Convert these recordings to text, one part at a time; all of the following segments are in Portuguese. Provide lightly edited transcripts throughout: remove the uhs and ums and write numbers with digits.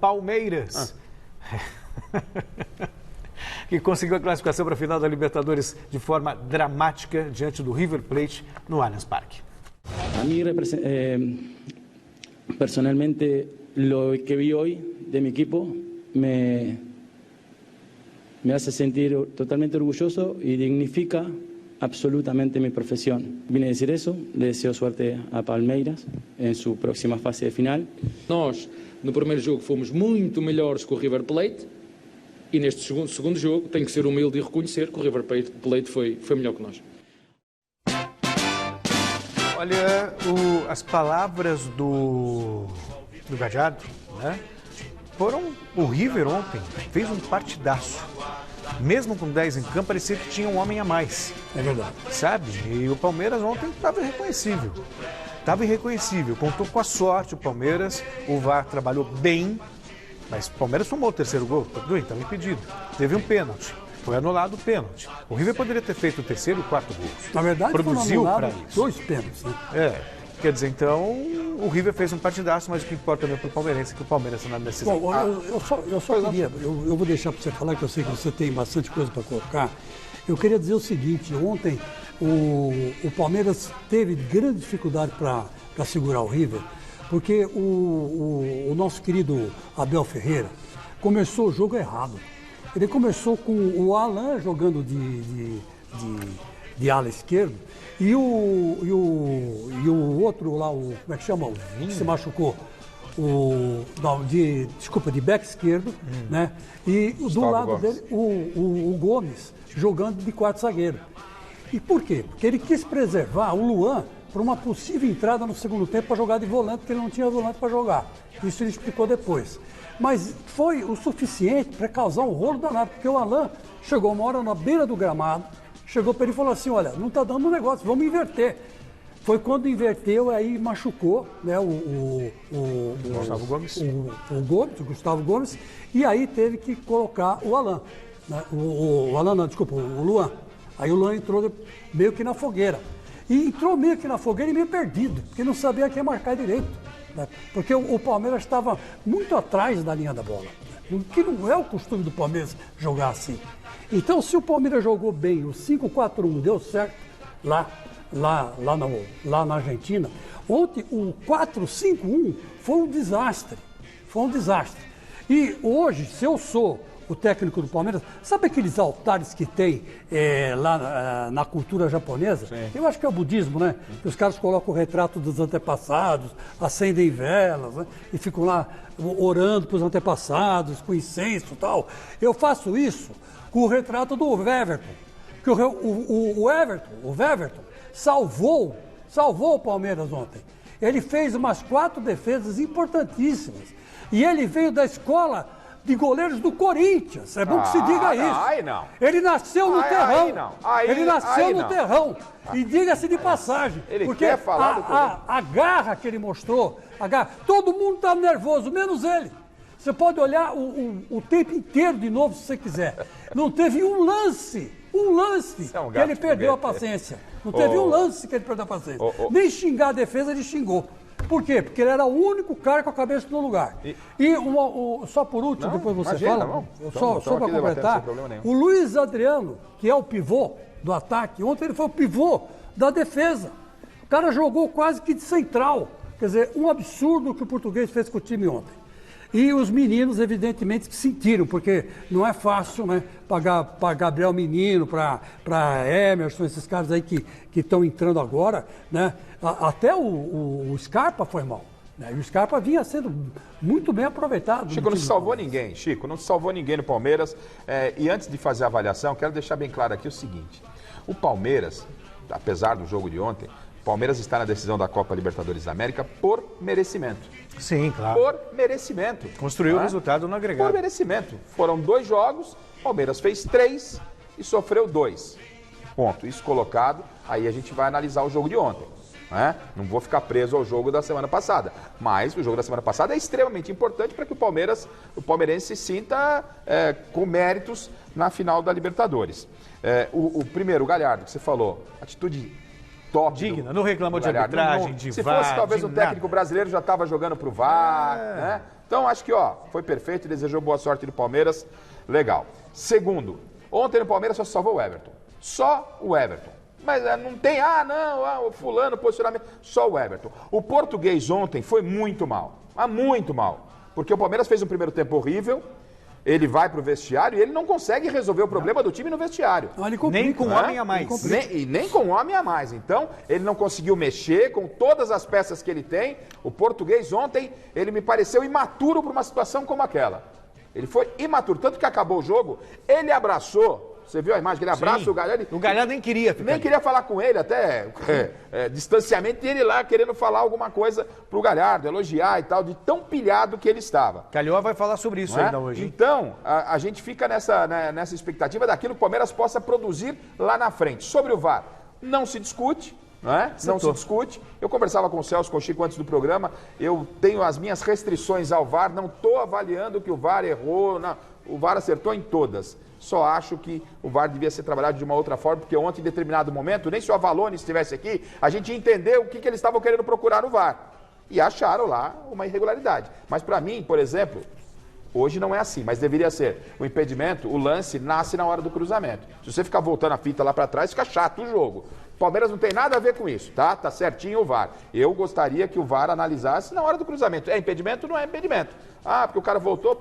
Palmeiras, que conseguiu a classificação para a final da Libertadores de forma dramática diante do River Plate no Allianz Parque. A mí personalmente lo que vi hoy de mi equipo me hace sentir totalmente orgulloso y dignifica absolutamente mi profesión. Vine a decir eso, le deseo suerte a Palmeiras en su próxima fase de final. Nós, no primeiro jogo, fomos muito melhores que o River Plate e neste segundo jogo tenho que ser humilde e reconhecer que o River Plate foi melhor que nós. Olha, as palavras do Gallardo, né? Foram... O River ontem fez um partidaço. Mesmo com 10 em campo, parecia que tinha um homem a mais. É verdade. Sabe? E o Palmeiras ontem estava irreconhecível. Estava irreconhecível. Contou com a sorte o Palmeiras. O VAR trabalhou bem. Mas o Palmeiras tomou o terceiro gol. Estava impedido. Teve um pênalti. Foi anulado o pênalti. O River poderia ter feito o terceiro e o quarto gols. Na verdade, produziu para isso. 2 pênaltis, né? Quer dizer, então, o River fez um partidaço, mas o que importa também para o Palmeirense é que o Palmeiras está na decisão. Bom, eu só queria, eu vou deixar para você falar, que eu sei que você tem bastante coisa para colocar. Eu queria dizer o seguinte: ontem o Palmeiras teve grande dificuldade para segurar o River, porque o nosso querido Abel Ferreira começou o jogo errado. Ele começou com o Alan jogando de ala esquerdo e o outro lá, como é que chama? Que se machucou. De back esquerdo, né? E do lado Gomes dele, o Gomes jogando de quarto zagueiro. E por quê? Porque ele quis preservar o Luan para uma possível entrada no segundo tempo para jogar de volante, porque ele não tinha volante para jogar. Isso ele explicou depois. Mas foi o suficiente para causar um rolo danado, porque o Alan chegou uma hora na beira do gramado, chegou para ele e falou assim: olha, não está dando negócio, vamos inverter. Foi quando inverteu, aí machucou, né, o Gustavo Gomes, e aí teve que colocar o Alan. Né, o Luan. Aí o Luan entrou meio que na fogueira. E entrou meio que na fogueira e meio perdido, porque não sabia quem marcar direito. Né, porque o Palmeiras estava muito atrás da linha da bola. Né, que não é o costume do Palmeiras jogar assim. Então, se o Palmeiras jogou bem, o 5-4-1 deu certo lá na Argentina, ontem o 4-5-1 foi um desastre. Foi um desastre. E hoje, se eu sou o técnico do Palmeiras, sabe aqueles altares que tem lá na cultura japonesa? Sim. Eu acho que é o budismo, né? Que os caras colocam o retrato dos antepassados, acendem velas, né? E ficam lá orando para os antepassados, com incenso e tal. Eu faço isso com o retrato do Everton. Que o Everton salvou o Palmeiras ontem. Ele fez umas 4 defesas importantíssimas. E ele veio da escola de goleiros do Corinthians. É bom que se diga isso. Aí não. Ele nasceu no terrão. Aí não. Ele nasceu no terrão. E diga-se de passagem. Ele porque quer falar do Corinthians. A garra que ele mostrou, todo mundo está nervoso, menos ele. Você pode olhar o tempo inteiro de novo, se você quiser. Não teve um lance que ele perdeu a paciência. Não teve um lance que ele perdeu a paciência. Nem xingar a defesa, ele xingou. Por quê? Porque ele era o único cara com a cabeça no lugar. Só por último, depois você fala, só para completar, o Luiz Adriano, que é o pivô do ataque, ontem ele foi o pivô da defesa. O cara jogou quase que de central. Quer dizer, um absurdo que o português fez com o time ontem. E os meninos, evidentemente, que sentiram, porque não é fácil, né, para Gabriel Menino, para Emerson, esses caras aí que estão entrando agora, né? Até o Scarpa foi mal. Né? E o Scarpa vinha sendo muito bem aproveitado. Chico, não se salvou ninguém, Chico, não se salvou ninguém no Palmeiras. E antes de fazer a avaliação, quero deixar bem claro aqui o seguinte: o Palmeiras, apesar do jogo de ontem, o Palmeiras está na decisão da Copa Libertadores da América por merecimento. Sim, claro. Por merecimento. Construiu o resultado no agregado. Por merecimento. Foram 2 jogos, o Palmeiras fez 3 e sofreu 2. Ponto. Isso colocado, aí a gente vai analisar o jogo de ontem. Né? Não vou ficar preso ao jogo da semana passada. Mas o jogo da semana passada é extremamente importante para que o palmeirense se sinta com méritos na final da Libertadores. O primeiro, o Gallardo, que você falou, atitude top. Digna, não reclamou de arbitragem, de se VAR, fosse talvez um técnico brasileiro já estava jogando pro VAR, né? Então, acho que, foi perfeito, desejou boa sorte do Palmeiras, legal. Segundo, ontem no Palmeiras só salvou o Everton. Só o Everton. Mas não tem, o fulano, posicionamento, só o Everton. O Português ontem foi muito mal, muito mal. Porque o Palmeiras fez um primeiro tempo horrível, ele vai pro vestiário e ele não consegue resolver o problema do time no vestiário. Nem com um homem a mais. Nem com um homem a mais. Então, ele não conseguiu mexer com todas as peças que ele tem. O Português ontem, ele me pareceu imaturo para uma situação como aquela. Ele foi imaturo. Tanto que acabou o jogo, ele abraçou. Você viu a imagem que ele abraça o Galhardo? O Galhardo nem queria ficar. Nem queria falar com ele, até distanciamento, e ele lá querendo falar alguma coisa pro Galhardo, elogiar e tal, de tão pilhado que ele estava. Calhó vai falar sobre isso ainda hoje. Então, a gente fica nessa expectativa daquilo que o Palmeiras possa produzir lá na frente. Sobre o VAR, não se discute. Não se discute. Eu conversava com o Celso, com o Chico antes do programa, eu tenho as minhas restrições ao VAR, não estou avaliando que o VAR errou, não. O VAR acertou em todas. Só acho que o VAR devia ser trabalhado de uma outra forma, porque ontem, em determinado momento, nem se o Avalone estivesse aqui, a gente ia entender o que eles estavam querendo procurar no VAR. E acharam lá uma irregularidade. Mas para mim, por exemplo, hoje não é assim, mas deveria ser. O impedimento, o lance, nasce na hora do cruzamento. Se você ficar voltando a fita lá para trás, fica chato o jogo. O Palmeiras não tem nada a ver com isso, tá? Tá certinho o VAR. Eu gostaria que o VAR analisasse na hora do cruzamento. É impedimento? Não é impedimento. Porque o cara voltou,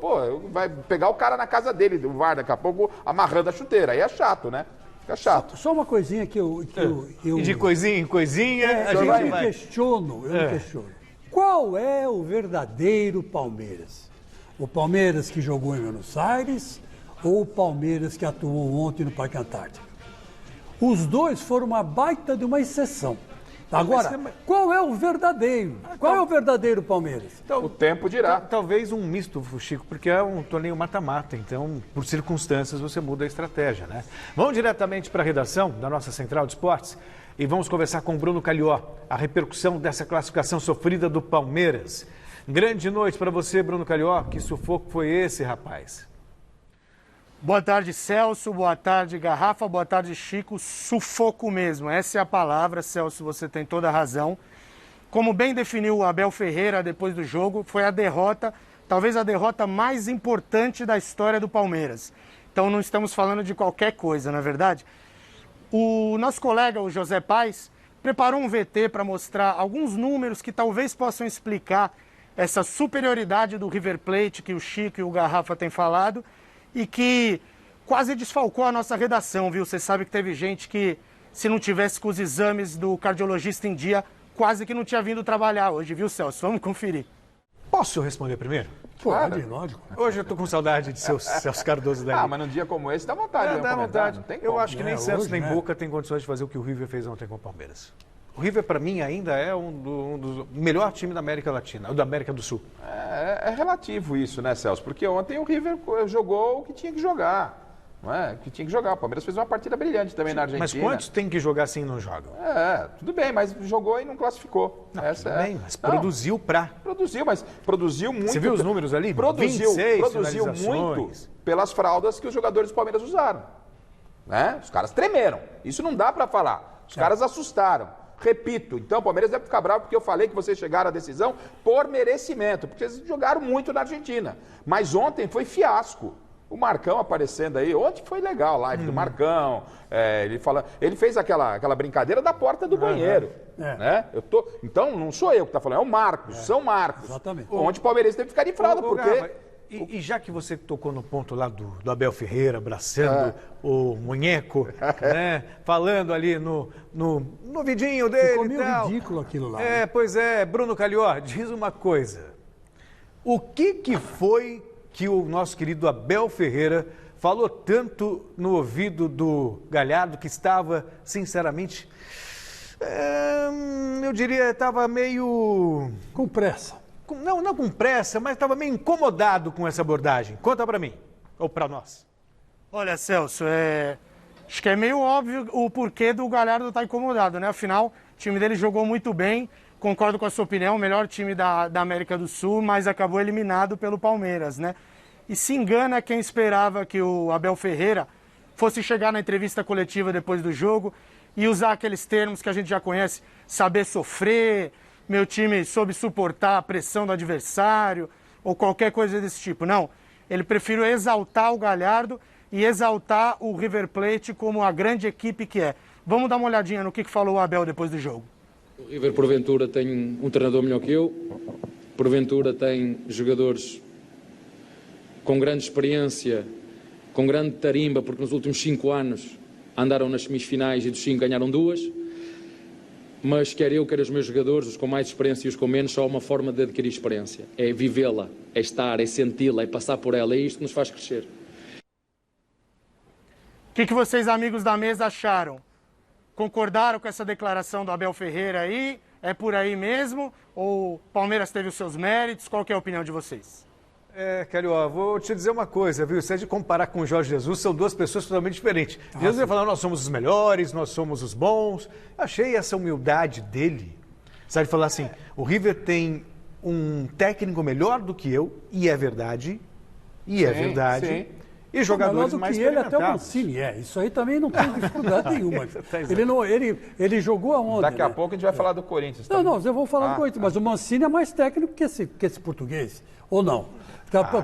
vai pegar o cara na casa dele, o VAR, daqui a pouco amarrando a chuteira. Aí é chato, né? Fica chato. Só uma coisinha que eu... E de coisinha em coisinha, a gente eu me questiono. Qual é o verdadeiro Palmeiras? O Palmeiras que jogou em Buenos Aires ou o Palmeiras que atuou ontem no Parque Antártico? Os dois foram uma baita de uma exceção. Agora, qual é o verdadeiro? Qual é o verdadeiro Palmeiras? Então, o tempo dirá. Talvez um misto, Chico, porque é um torneio mata-mata, então, por circunstâncias, você muda a estratégia, né? Vamos diretamente para a redação da nossa Central de Esportes e vamos conversar com o Bruno Calhó, a repercussão dessa classificação sofrida do Palmeiras. Grande noite para você, Bruno Calhó. Que sufoco foi esse, rapaz? Boa tarde, Celso. Boa tarde, Garrafa. Boa tarde, Chico. Sufoco mesmo. Essa é a palavra, Celso. Você tem toda a razão. Como bem definiu o Abel Ferreira depois do jogo, foi a derrota, talvez a derrota mais importante da história do Palmeiras. Então não estamos falando de qualquer coisa, não é verdade? O nosso colega, o José Paes, preparou um VT para mostrar alguns números que talvez possam explicar essa superioridade do River Plate que o Chico e o Garrafa têm falado, e que quase desfalcou a nossa redação, viu? Você sabe que teve gente que, se não tivesse com os exames do cardiologista em dia, quase que não tinha vindo trabalhar hoje, viu, Celso? Vamos conferir. Posso responder primeiro? Pode, lógico. Hoje eu tô com saudade de Celso Cardoso daí. Mas num dia como esse dá vontade. Dá vontade. Não tem eu como. acho que nem Celso nem Boca tem condições de fazer o que o River fez ontem com o Palmeiras. O River, para mim, ainda é um dos melhores times da América Latina, da América do Sul. É relativo isso, né, Celso? Porque ontem o River jogou o que tinha que jogar. Não é? O que tinha que jogar. O Palmeiras fez uma partida brilhante também na Argentina. Mas quantos tem que jogar assim e não jogam? Tudo bem, mas jogou e não classificou. Tudo bem, mas produziu pra... Produziu muito. Você viu os números ali? Produziu 26 muito pelas fraldas que os jogadores do Palmeiras usaram. Né? Os caras tremeram. Isso não dá pra falar. Os caras assustaram. Repito, então o Palmeiras deve ficar bravo porque eu falei que vocês chegaram à decisão por merecimento, porque eles jogaram muito na Argentina. Mas ontem foi fiasco. O Marcão aparecendo aí, ontem foi legal a live do Marcão, ele fez aquela brincadeira da porta do banheiro. Né? Então não sou eu que está falando, é o Marcos, São Marcos. Exatamente. Onde o Palmeiras teve que ficar de fralda, porque... E já que você tocou no ponto lá do Abel Ferreira, abraçando o Munheco, né? Falando ali no vidinho dele. Ficou meio e tal. ridículo aquilo lá. Pois é, Bruno Calhó, diz uma coisa. O que foi que o nosso querido Abel Ferreira falou tanto no ouvido do Galhardo, que estava, sinceramente, eu diria, estava meio... Com pressa. Não com pressa, mas estava meio incomodado com essa abordagem. Conta para mim, ou para nós. Olha, Celso, acho que é meio óbvio o porquê do Galhardo estar incomodado, né? Afinal, o time dele jogou muito bem, concordo com a sua opinião, o melhor time da América do Sul, mas acabou eliminado pelo Palmeiras, né? E se engana quem esperava que o Abel Ferreira fosse chegar na entrevista coletiva depois do jogo e usar aqueles termos que a gente já conhece, saber sofrer... Meu time soube suportar a pressão do adversário, ou qualquer coisa desse tipo. Não, ele preferiu exaltar o Galhardo e exaltar o River Plate como a grande equipe que é. Vamos dar uma olhadinha no que falou o Abel depois do jogo. O River, porventura, tem um treinador melhor que eu, porventura tem jogadores com grande experiência, com grande tarimba, porque nos últimos 5 anos andaram nas semifinais e dos 5 ganharam 2, mas quer eu, quer os meus jogadores, os com mais experiência e os com menos, só há uma forma de adquirir experiência. É vivê-la, é estar, é senti-la, é passar por ela, é isto que nos faz crescer. O que vocês, amigos da mesa, acharam? Concordaram com essa declaração do Abel Ferreira aí? É por aí mesmo? Ou o Palmeiras teve os seus méritos? Qual que é a opinião de vocês? Carioca, vou te dizer uma coisa, viu? Se é de comparar com o Jorge Jesus, são duas pessoas totalmente diferentes. Jesus ia falar, nós somos os melhores, nós somos os bons. Achei essa humildade dele, sabe, falar assim, o River tem um técnico melhor do que eu, e é verdade, Sim. E jogadores do mais que ele, até o experimentados. Mancini isso aí também não tem dificuldade nenhuma. Ele jogou aonde? Daqui a pouco a gente vai falar do Corinthians também. Não, eu vou falar do Corinthians, mas o Mancini é mais técnico que esse português, ou não?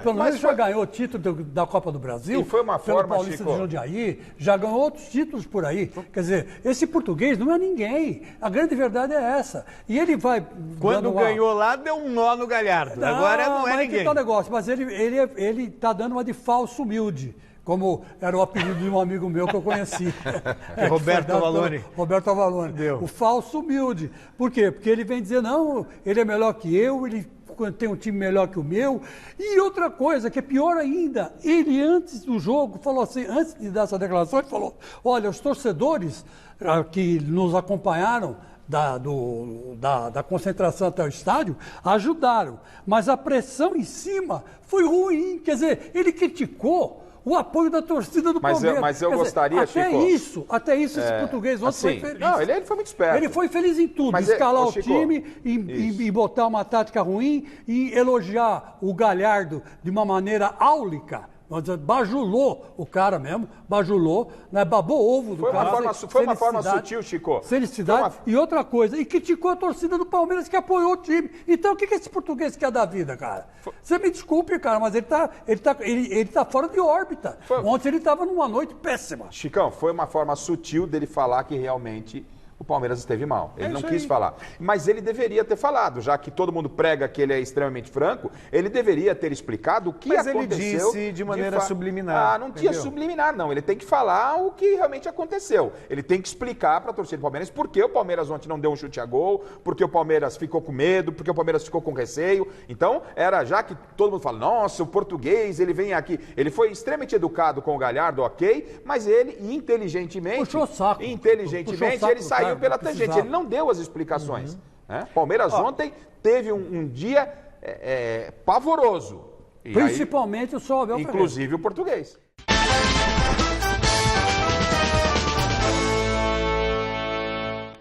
Pelo menos já ganhou o título da Copa do Brasil, E foi uma pelo forma, Paulista Chico, de Jundiaí, já ganhou outros títulos por aí. Quer dizer, esse português não é ninguém. A grande verdade é essa. E ele vai... Quando ganhou lá, deu um nó no Galhardo. Agora não é mas ninguém. Que tal negócio? Mas ele tá dando uma de falso humilde, como era o apelido de um amigo meu que eu conheci. Roberto Avalone. Roberto Avalone. O falso humilde. Por quê? Porque ele vem dizer, não, ele é melhor que eu, ele tem um time melhor que o meu. E outra coisa, que é pior ainda, ele antes do jogo falou assim, antes de dar essa declaração, ele falou, olha, os torcedores que nos acompanharam da concentração até o estádio, ajudaram. Mas a pressão em cima foi ruim. Quer dizer, ele criticou o apoio da torcida do Palmeiras. Mas eu gostaria, Chico... Até isso, esse português ontem foi feliz. Não, ele foi muito esperto. Ele foi feliz em tudo. Mas escalar o Chico, time e botar uma tática ruim e elogiar o Galhardo de uma maneira áulica. Bajulou o cara mesmo, né? Babou ovo do cara. Foi uma forma sutil, Chico. Felicidade. E outra coisa, e criticou a torcida do Palmeiras que apoiou o time. Então o que esse português quer da vida, cara? Você me desculpe, cara, mas ele tá fora de órbita. Ontem ele estava numa noite péssima. Chicão, foi uma forma sutil dele falar que realmente o Palmeiras esteve mal. Ele não quis falar. Mas ele deveria ter falado, já que todo mundo prega que ele é extremamente franco, ele deveria ter explicado o que aconteceu. Mas ele disse de maneira subliminar. Não tinha subliminar, não. Ele tem que falar o que realmente aconteceu. Ele tem que explicar para a torcida do Palmeiras por que o Palmeiras ontem não deu um chute a gol, porque o Palmeiras ficou com medo, porque o Palmeiras ficou com receio. Então, já que todo mundo fala, nossa, o português, ele vem aqui. Ele foi extremamente educado com o Galhardo, ok, mas ele, inteligentemente... Puxou o saco. Inteligentemente, ele saiu pela tangente, ele não deu as explicações. Né? Palmeiras ontem teve um dia pavoroso. Principalmente o Abel Ferreira. Inclusive o português.